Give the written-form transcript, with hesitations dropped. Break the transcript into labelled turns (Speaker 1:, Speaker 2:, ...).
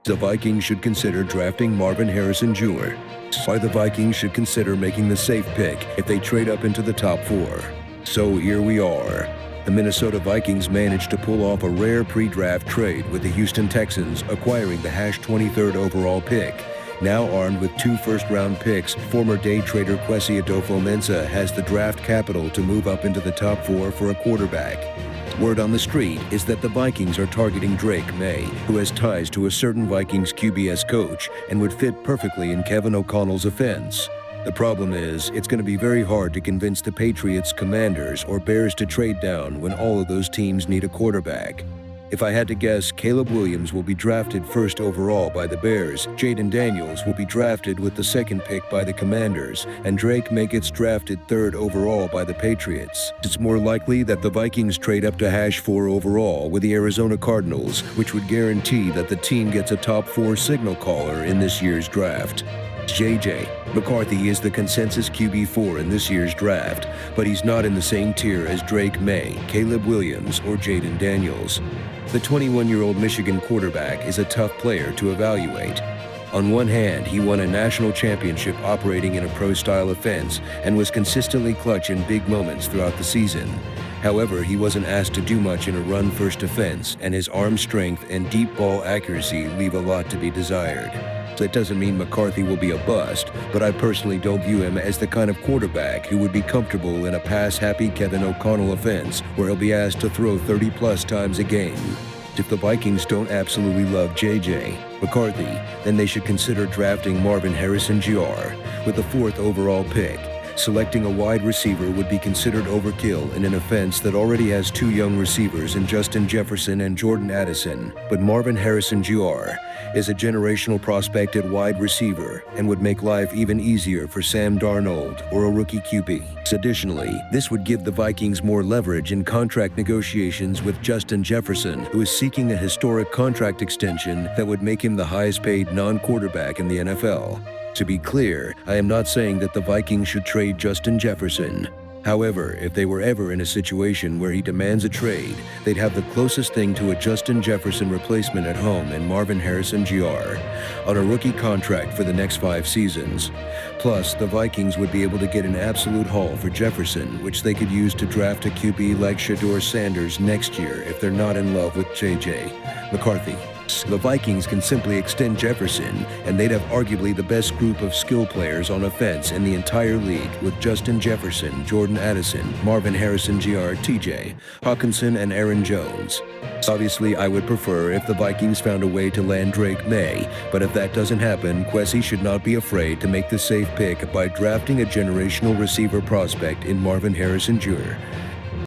Speaker 1: The Vikings should consider drafting Marvin Harrison Jr. Why the Vikings should consider making the safe pick if they trade up into the top 4. So here we are. The Minnesota Vikings managed to pull off a rare pre-draft trade with the Houston Texans, acquiring the #23rd overall pick. Now armed with 2 first-round picks, former day trader Kwesi Adofo-Mensah has the draft capital to move up into the top 4 for a quarterback. Word on the street is that the Vikings are targeting Drake May, who has ties to a certain Vikings QBS coach and would fit perfectly in Kevin O'Connell's offense. The problem is, it's going to be very hard to convince the Patriots, Commanders, or Bears to trade down when all of those teams need a quarterback. If I had to guess, Caleb Williams will be drafted 1st overall by the Bears, Jaden Daniels will be drafted with the 2nd pick by the Commanders, and Drake May gets drafted 3rd overall by the Patriots. It's more likely that the Vikings trade up to #4 overall with the Arizona Cardinals, which would guarantee that the team gets a top 4 signal caller in this year's draft. J.J. McCarthy is the consensus QB4 in this year's draft, but he's not in the same tier as Drake May, Caleb Williams, or Jaden Daniels. The 21-year-old Michigan quarterback is a tough player to evaluate. On one hand, he won a national championship operating in a pro-style offense and was consistently clutch in big moments throughout the season. However, he wasn't asked to do much in a run-first offense, and his arm strength and deep ball accuracy leave a lot to be desired. That doesn't mean McCarthy will be a bust, but I personally don't view him as the kind of quarterback who would be comfortable in a pass-happy Kevin O'Connell offense where he'll be asked to throw 30-plus times a game. If the Vikings don't absolutely love J.J. McCarthy, then they should consider drafting Marvin Harrison Jr. with the 4th overall pick. Selecting a wide receiver would be considered overkill in an offense that already has 2 young receivers in Justin Jefferson and Jordan Addison, but Marvin Harrison Jr. is a generational prospect at wide receiver and would make life even easier for Sam Darnold or a rookie QB. Additionally, this would give the Vikings more leverage in contract negotiations with Justin Jefferson, who is seeking a historic contract extension that would make him the highest-paid non-quarterback in the NFL. To be clear, I am not saying that the Vikings should trade Justin Jefferson. However, if they were ever in a situation where he demands a trade, they'd have the closest thing to a Justin Jefferson replacement at home in Marvin Harrison Jr. on a rookie contract for the next 5 seasons. Plus, the Vikings would be able to get an absolute haul for Jefferson, which they could use to draft a QB like Shedeur Sanders next year if they're not in love with J.J. McCarthy. The Vikings can simply extend Jefferson, and they'd have arguably the best group of skill players on offense in the entire league with Justin Jefferson, Jordan Addison, Marvin Harrison Jr., T.J. Hawkinson, and Aaron Jones. Obviously, I would prefer if the Vikings found a way to land Drake May, but if that doesn't happen, Kwesi should not be afraid to make the safe pick by drafting a generational receiver prospect in Marvin Harrison Jr.